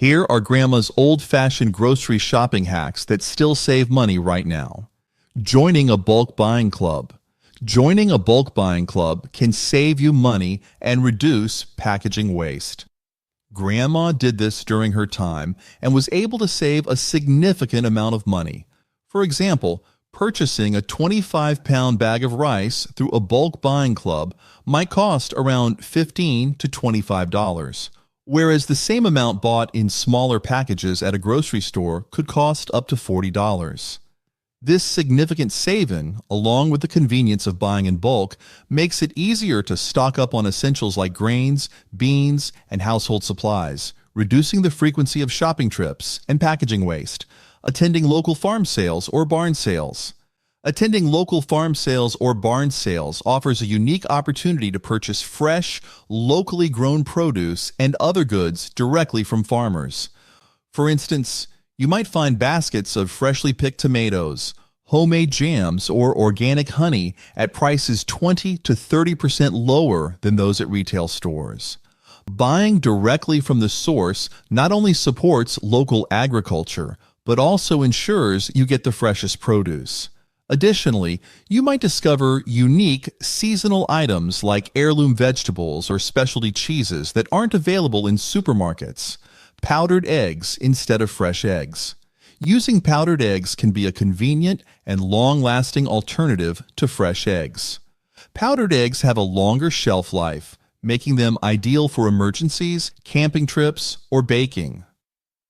Here are Grandma's old-fashioned grocery shopping hacks that still save money right now. Joining a bulk buying club. Joining a bulk buying club can save you money and reduce packaging waste. Grandma did this during her time and was able to save a significant amount of money. For example, purchasing a 25-pound bag of rice through a bulk buying club might cost around $15 to $25, whereas the same amount bought in smaller packages at a grocery store could cost up to $40. This significant saving, along with the convenience of buying in bulk, makes it easier to stock up on essentials like grains, beans, and household supplies, reducing the frequency of shopping trips and packaging waste. Attending local farm sales or barn sales. Attending local farm sales or barn sales offers a unique opportunity to purchase fresh, locally grown produce and other goods directly from farmers. For instance, you might find baskets of freshly picked tomatoes, homemade jams, or organic honey at prices 20 to 30% lower than those at retail stores. Buying directly from the source not only supports local agriculture, but also ensures you get the freshest produce. Additionally, you might discover unique seasonal items like heirloom vegetables or specialty cheeses that aren't available in supermarkets. Powdered eggs instead of fresh eggs. Using powdered eggs can be a convenient and long-lasting alternative to fresh eggs. Powdered eggs have a longer shelf life, making them ideal for emergencies, camping trips, or baking.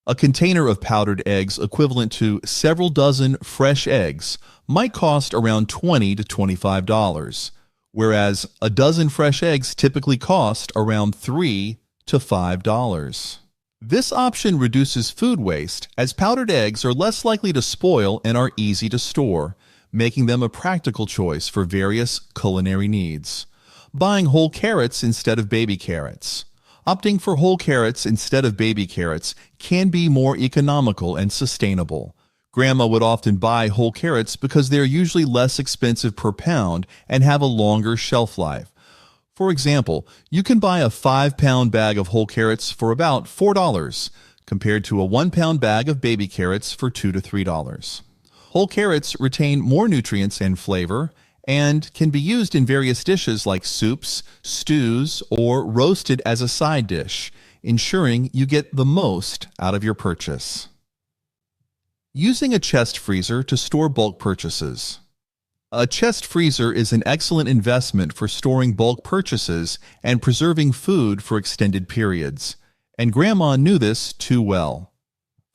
A container of powdered eggs equivalent to several dozen fresh eggs might cost around $20 to $25, whereas a dozen fresh eggs typically cost around $3 to $5. This option reduces food waste as powdered eggs are less likely to spoil and are easy to store, making them a practical choice for various culinary needs. Buying whole carrots instead of baby carrots. Opting for whole carrots instead of baby carrots can be more economical and sustainable. Grandma would often buy whole carrots because they are usually less expensive per pound and have a longer shelf life. For example, you can buy a 5-pound bag of whole carrots for about $4, compared to a 1-pound bag of baby carrots for $2 to $3. Whole carrots retain more nutrients and flavor and can be used in various dishes like soups, stews, or roasted as a side dish, ensuring you get the most out of your purchase. Using a chest freezer to store bulk purchases. A chest freezer is an excellent investment for storing bulk purchases and preserving food for extended periods, and Grandma knew this too well.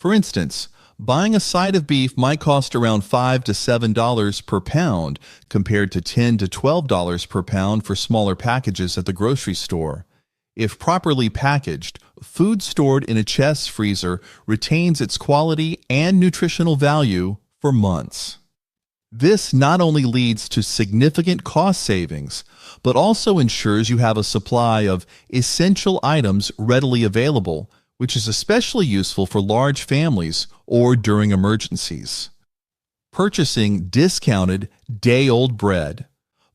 For instance, buying a side of beef might cost around $5 to $7 per pound compared to $10 to $12 per pound for smaller packages at the grocery store. If properly packaged, food stored in a chest freezer retains its quality and nutritional value for months. This not only leads to significant cost savings, but also ensures you have a supply of essential items readily available, which is especially useful for large families or during emergencies. Purchasing discounted day-old bread.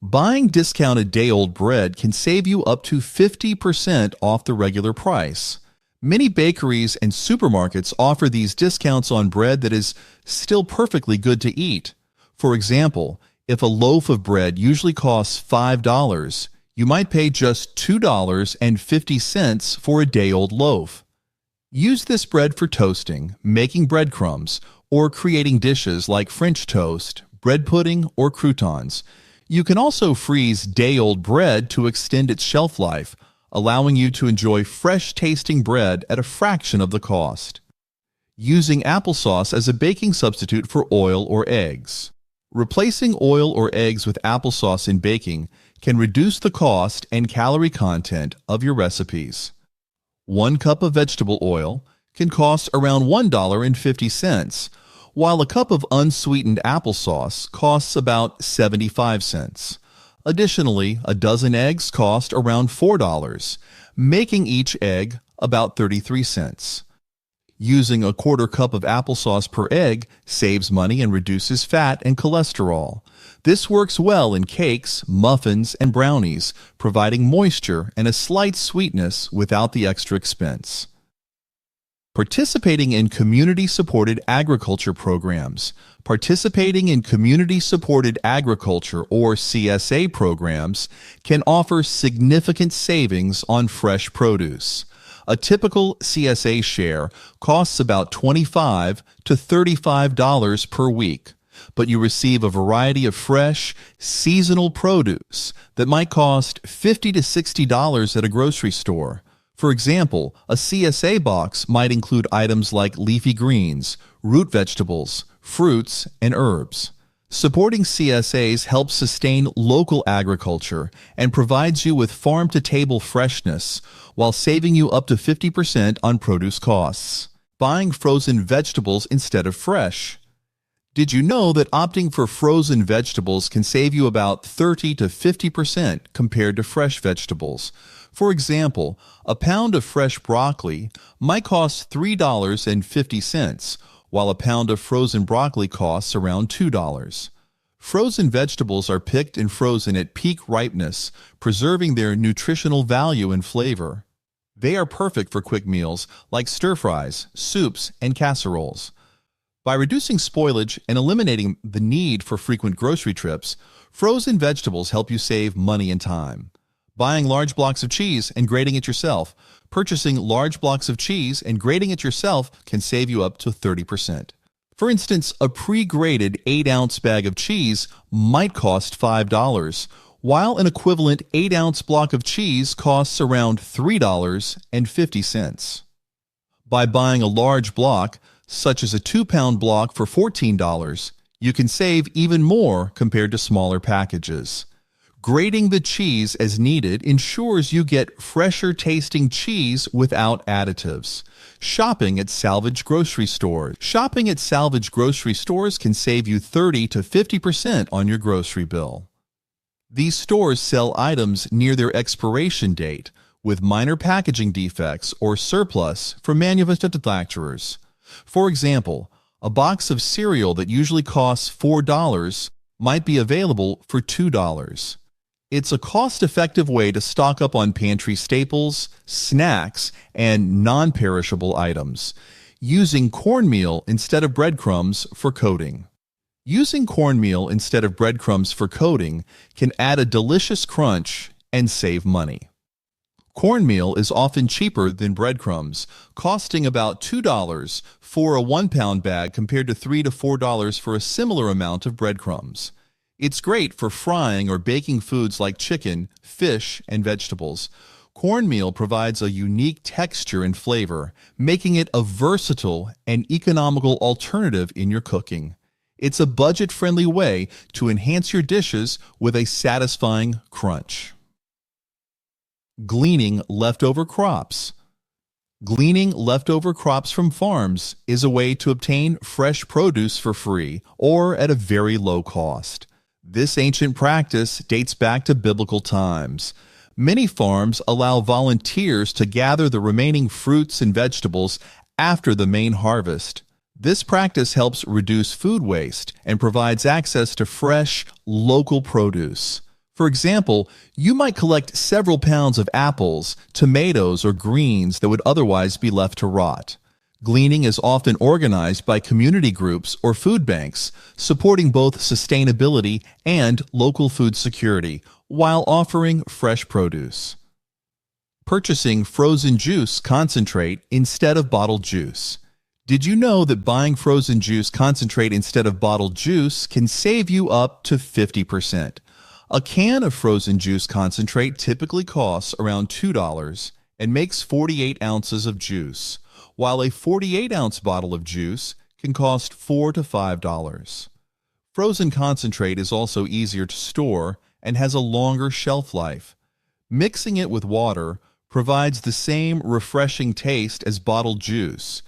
Buying discounted day-old bread can save you up to 50% off the regular price. Many bakeries and supermarkets offer these discounts on bread that is still perfectly good to eat. For example, if a loaf of bread usually costs $5, you might pay just $2.50 for a day-old loaf. Use this bread for toasting, making breadcrumbs, or creating dishes like French toast, bread pudding, or croutons. You can also freeze day-old bread to extend its shelf life, allowing you to enjoy fresh-tasting bread at a fraction of the cost. Using applesauce as a baking substitute for oil or eggs. Replacing oil or eggs with applesauce in baking can reduce the cost and calorie content of your recipes. 1 cup of vegetable oil can cost around $1.50, while a cup of unsweetened applesauce costs about 75 cents. Additionally, a dozen eggs cost around $4, making each egg about 33 cents. Using a 1/4 cup of applesauce per egg saves money and reduces fat and cholesterol. This works well in cakes, muffins, and brownies, providing moisture and a slight sweetness without the extra expense. Participating in community-supported agriculture programs. Participating in community-supported agriculture or CSA programs can offer significant savings on fresh produce. A typical CSA share costs about $25 to $35 per week, but you receive a variety of fresh, seasonal produce that might cost $50 to $60 at a grocery store. For example, a CSA box might include items like leafy greens, root vegetables, fruits, and herbs. Supporting CSAs helps sustain local agriculture and provides you with farm-to-table freshness while saving you up to 50% on produce costs. Buying frozen vegetables instead of fresh. Did you know that opting for frozen vegetables can save you about 30 to 50% compared to fresh vegetables? For example, a pound of fresh broccoli might cost $3.50, while a pound of frozen broccoli costs around $2. Frozen vegetables are picked and frozen at peak ripeness, preserving their nutritional value and flavor. They are perfect for quick meals like stir-fries, soups, and casseroles. By reducing spoilage and eliminating the need for frequent grocery trips, frozen vegetables help you save money and time. Buying large blocks of cheese and grating it yourself. Purchasing large blocks of cheese and grating it yourself can save you up to 30%. For instance, a pre-grated 8-ounce bag of cheese might cost $5, while an equivalent 8-ounce block of cheese costs around $3.50. By buying a large block, such as a 2-pound block for $14, you can save even more compared to smaller packages. Grating the cheese as needed ensures you get fresher tasting cheese without additives. Shopping at salvage grocery stores. Shopping at salvage grocery stores can save you 30 to 50% on your grocery bill. These stores sell items near their expiration date with minor packaging defects or surplus from manufacturers. For example, a box of cereal that usually costs $4 might be available for $2. It's a cost-effective way to stock up on pantry staples, snacks, and non-perishable items, using cornmeal instead of breadcrumbs for coating. Using cornmeal instead of breadcrumbs for coating can add a delicious crunch and save money. Cornmeal is often cheaper than breadcrumbs, costing about $2 for a 1-pound bag compared to $3 to $4 for a similar amount of breadcrumbs. It's great for frying or baking foods like chicken, fish, and vegetables. Cornmeal provides a unique texture and flavor, making it a versatile and economical alternative in your cooking. It's a budget-friendly way to enhance your dishes with a satisfying crunch. Gleaning leftover crops. Gleaning leftover crops from farms is a way to obtain fresh produce for free or at a very low cost. This ancient practice dates back to biblical times. Many farms allow volunteers to gather the remaining fruits and vegetables after the main harvest. This practice helps reduce food waste and provides access to fresh, local produce. For example, you might collect several pounds of apples, tomatoes, or greens that would otherwise be left to rot. Gleaning is often organized by community groups or food banks, supporting both sustainability and local food security, while offering fresh produce. Purchasing frozen juice concentrate instead of bottled juice. Did you know that buying frozen juice concentrate instead of bottled juice can save you up to 50%? A can of frozen juice concentrate typically costs around $2 and makes 48 ounces of juice, while a 48-ounce bottle of juice can cost $4 to $5. Frozen concentrate is also easier to store and has a longer shelf life. Mixing it with water provides the same refreshing taste as bottled juice,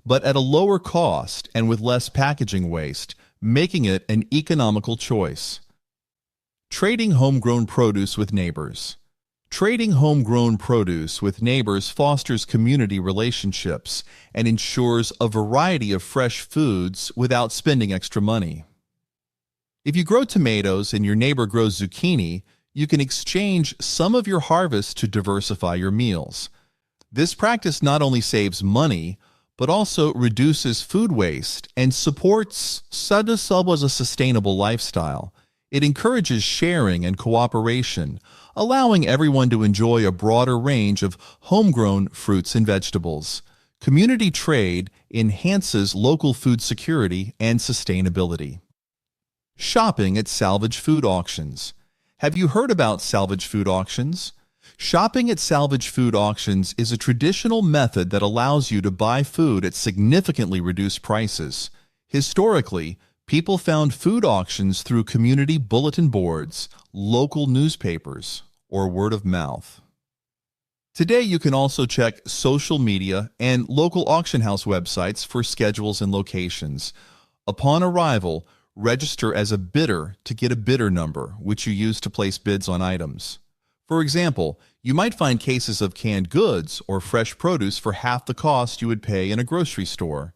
but at a lower cost and with less packaging waste, making it an economical choice. Trading homegrown produce with neighbors. Trading homegrown produce with neighbors fosters community relationships and ensures a variety of fresh foods without spending extra money. If you grow tomatoes and your neighbor grows zucchini, you can exchange some of your harvest to diversify your meals. This practice not only saves money, but also reduces food waste and supports as a sustainable lifestyle. It encourages sharing and cooperation, allowing everyone to enjoy a broader range of homegrown fruits and vegetables. Community trade enhances local food security and sustainability. Shopping at salvage food auctions. Have you heard about salvage food auctions? Shopping at salvage food auctions is a traditional method that allows you to buy food at significantly reduced prices. Historically, people found food auctions through community bulletin boards, local newspapers, or word of mouth. Today, you can also check social media and local auction house websites for schedules and locations. Upon arrival, register as a bidder to get a bidder number, which you use to place bids on items. For example, you might find cases of canned goods or fresh produce for half the cost you would pay in a grocery store.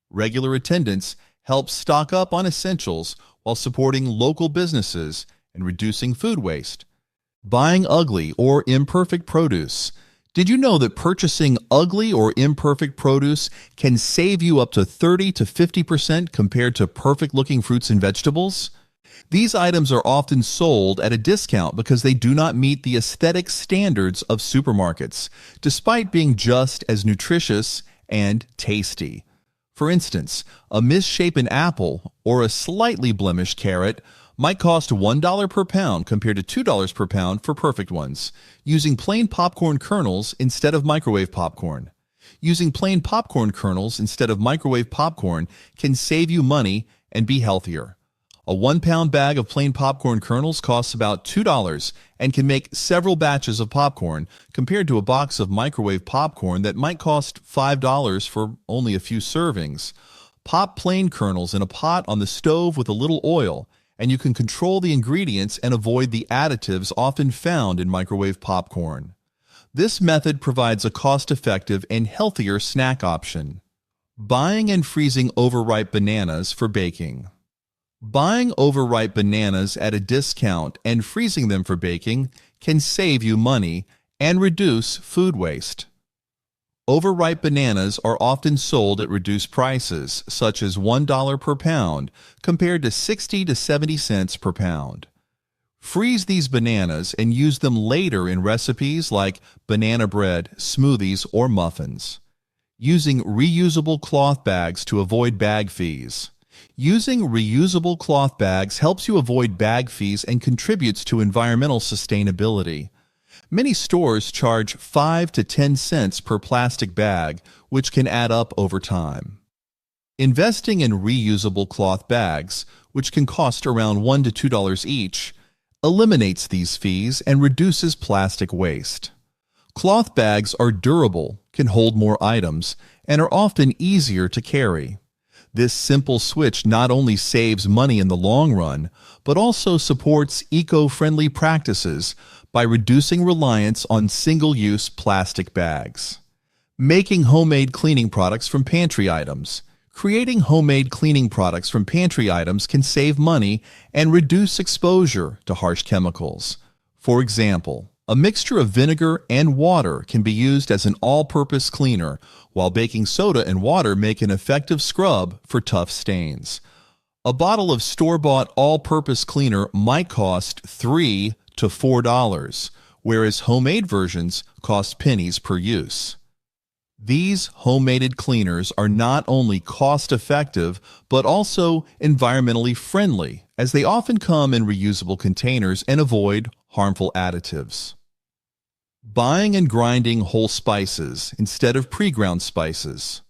Regular attendance helps stock up on essentials while supporting local businesses and reducing food waste. Buying ugly or imperfect produce. Did you know that purchasing ugly or imperfect produce can save you up to 30 to 50% compared to perfect-looking fruits and vegetables? These items are often sold at a discount because they do not meet the aesthetic standards of supermarkets, despite being just as nutritious and tasty. For instance, a misshapen apple or a slightly blemished carrot might cost $1 per pound compared to $2 per pound for perfect ones, using plain popcorn kernels instead of microwave popcorn. Using plain popcorn kernels instead of microwave popcorn can save you money and be healthier. A 1-pound bag of plain popcorn kernels costs about $2 and can make several batches of popcorn, compared to a box of microwave popcorn that might cost $5 for only a few servings. Pop plain kernels in a pot on the stove with a little oil, and you can control the ingredients and avoid the additives often found in microwave popcorn. This method provides a cost-effective and healthier snack option. Buying and freezing overripe bananas for baking. Buying overripe bananas at a discount and freezing them for baking can save you money and reduce food waste. Overripe bananas are often sold at reduced prices, such as $1 per pound, compared to 60 to 70 cents per pound. Freeze these bananas and use them later in recipes like banana bread, smoothies, or muffins. Using reusable cloth bags to avoid bag fees. Using reusable cloth bags helps you avoid bag fees and contributes to environmental sustainability. Many stores charge 5 to 10 cents per plastic bag, which can add up over time. Investing in reusable cloth bags, which can cost around $1 to $2 each, eliminates these fees and reduces plastic waste. Cloth bags are durable, can hold more items, and are often easier to carry. This simple switch not only saves money in the long run, but also supports eco-friendly practices by reducing reliance on single-use plastic bags. Making homemade cleaning products from pantry items. Creating homemade cleaning products from pantry items can save money and reduce exposure to harsh chemicals. For example, a mixture of vinegar and water can be used as an all-purpose cleaner, while baking soda and water make an effective scrub for tough stains. A bottle of store-bought all-purpose cleaner might cost $3 to $4, whereas homemade versions cost pennies per use. These homemade cleaners are not only cost-effective, but also environmentally friendly, as they often come in reusable containers and avoid harmful additives. Buying and grinding whole spices instead of pre-ground spices.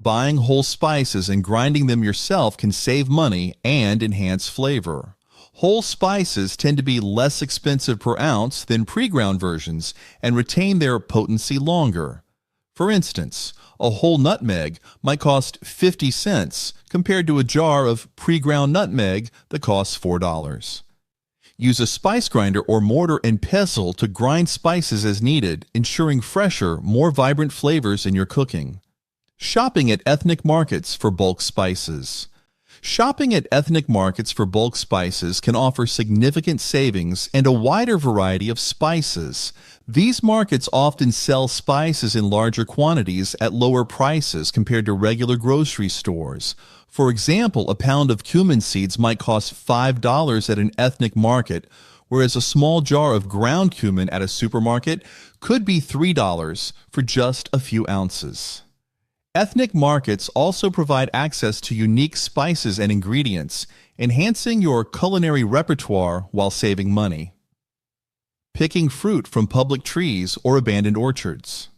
Buying whole spices and grinding them yourself can save money and enhance flavor. Whole spices tend to be less expensive per ounce than pre-ground versions and retain their potency longer. For instance, a whole nutmeg might cost 50 cents compared to a jar of pre-ground nutmeg that costs $4. Use a spice grinder or mortar and pestle to grind spices as needed, ensuring fresher, more vibrant flavors in your cooking. Shopping at ethnic markets for bulk spices. Shopping at ethnic markets for bulk spices can offer significant savings and a wider variety of spices. These markets often sell spices in larger quantities at lower prices compared to regular grocery stores. For example, a pound of cumin seeds might cost $5 at an ethnic market, whereas a small jar of ground cumin at a supermarket could be $3 for just a few ounces. Ethnic markets also provide access to unique spices and ingredients, enhancing your culinary repertoire while saving money. Picking fruit from public trees or abandoned orchards.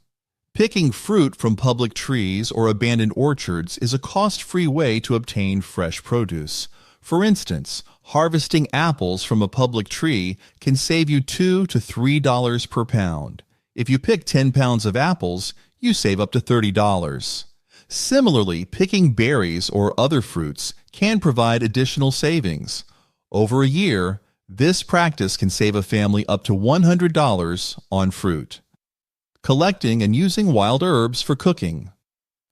Picking fruit from public trees or abandoned orchards is a cost-free way to obtain fresh produce. For instance, harvesting apples from a public tree can save you $2 to $3 per pound. If you pick 10 pounds of apples, you save up to $30. Similarly, picking berries or other fruits can provide additional savings. Over a year, this practice can save a family up to $100 on fruit. Collecting and using wild herbs for cooking.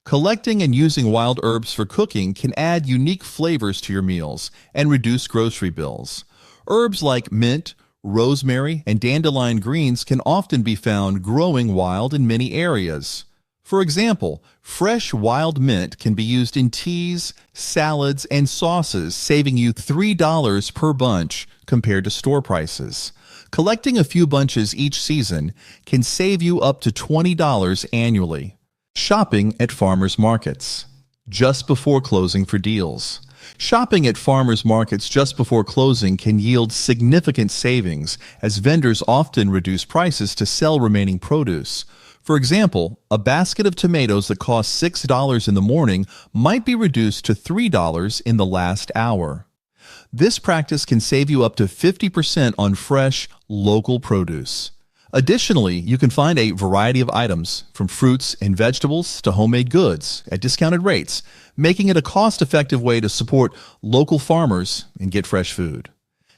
Collecting and using wild herbs for cooking can add unique flavors to your meals and reduce grocery bills. Herbs like mint, rosemary, and dandelion greens can often be found growing wild in many areas. For example, fresh wild mint can be used in teas, salads, and sauces, saving you $3 per bunch compared to store prices. Collecting a few bunches each season can save you up to $20 annually. Shopping at farmers markets just before closing for deals. Shopping at farmers markets just before closing can yield significant savings, as vendors often reduce prices to sell remaining produce. For example, a basket of tomatoes that cost $6 in the morning might be reduced to $3 in the last hour. This practice can save you up to 50% on fresh, local produce. Additionally, you can find a variety of items, from fruits and vegetables to homemade goods, at discounted rates, making it a cost-effective way to support local farmers and get fresh food.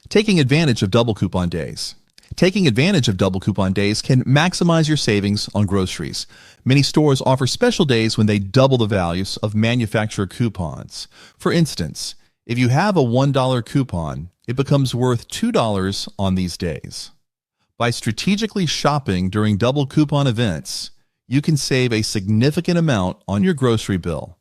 Taking advantage of double coupon days. Taking advantage of double coupon days can maximize your savings on groceries. Many stores offer special days when they double the values of manufacturer coupons. For instance, if you have a $1 coupon, it becomes worth $2 on these days. By strategically shopping during double coupon events, you can save a significant amount on your grocery bill.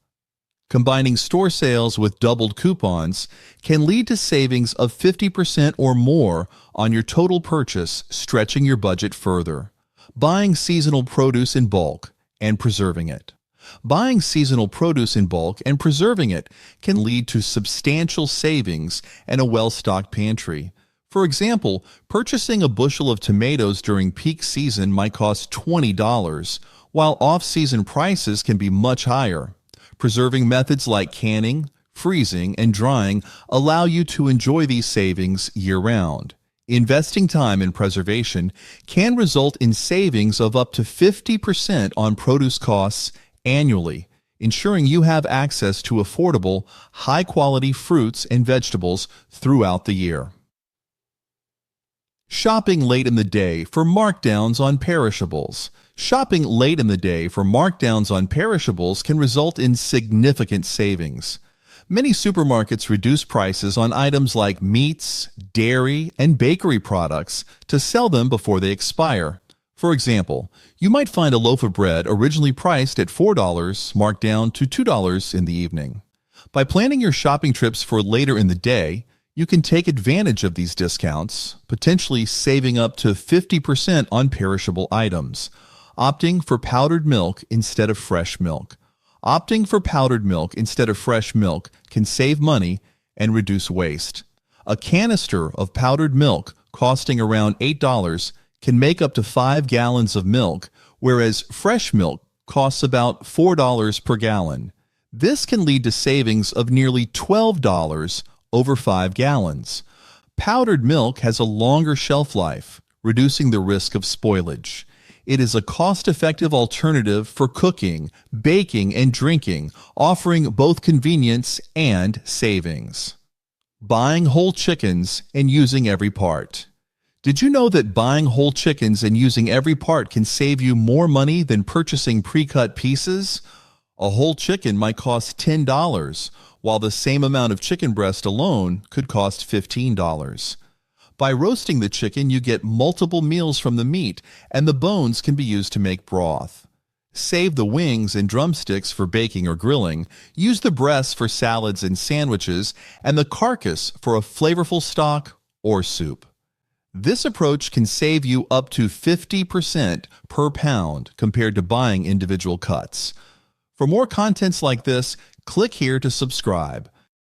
Combining store sales with doubled coupons can lead to savings of 50% or more on your total purchase, stretching your budget further. Buying seasonal produce in bulk and preserving it. Buying seasonal produce in bulk and preserving it can lead to substantial savings and a well-stocked pantry. For example, purchasing a bushel of tomatoes during peak season might cost $20, while off-season prices can be much higher. Preserving methods like canning, freezing, and drying allow you to enjoy these savings year-round. Investing time in preservation can result in savings of up to 50% on produce costs annually, ensuring you have access to affordable, high-quality fruits and vegetables throughout the year. Shopping late in the day for markdowns on perishables. Shopping late in the day for markdowns on perishables can result in significant savings. Many supermarkets reduce prices on items like meats, dairy, and bakery products to sell them before they expire. For example, you might find a loaf of bread originally priced at $4 marked down to $2 in the evening. By planning your shopping trips for later in the day, you can take advantage of these discounts, potentially saving up to 50% on perishable items. Opting for powdered milk instead of fresh milk. Opting for powdered milk instead of fresh milk can save money and reduce waste. A canister of powdered milk costing around $8 can make up to 5 gallons of milk, whereas fresh milk costs about $4 per gallon. This can lead to savings of nearly $12 over 5 gallons. Powdered milk has a longer shelf life, reducing the risk of spoilage. It is a cost-effective alternative for cooking, baking, and drinking, offering both convenience and savings. Buying whole chickens and using every part. Did you know that buying whole chickens and using every part can save you more money than purchasing pre-cut pieces? A whole chicken might cost $10, while the same amount of chicken breast alone could cost $15. By roasting the chicken, you get multiple meals from the meat, and the bones can be used to make broth. Save the wings and drumsticks for baking or grilling, use the breasts for salads and sandwiches, and the carcass for a flavorful stock or soup. This approach can save you up to 50% per pound compared to buying individual cuts. For more contents like this, click here to subscribe.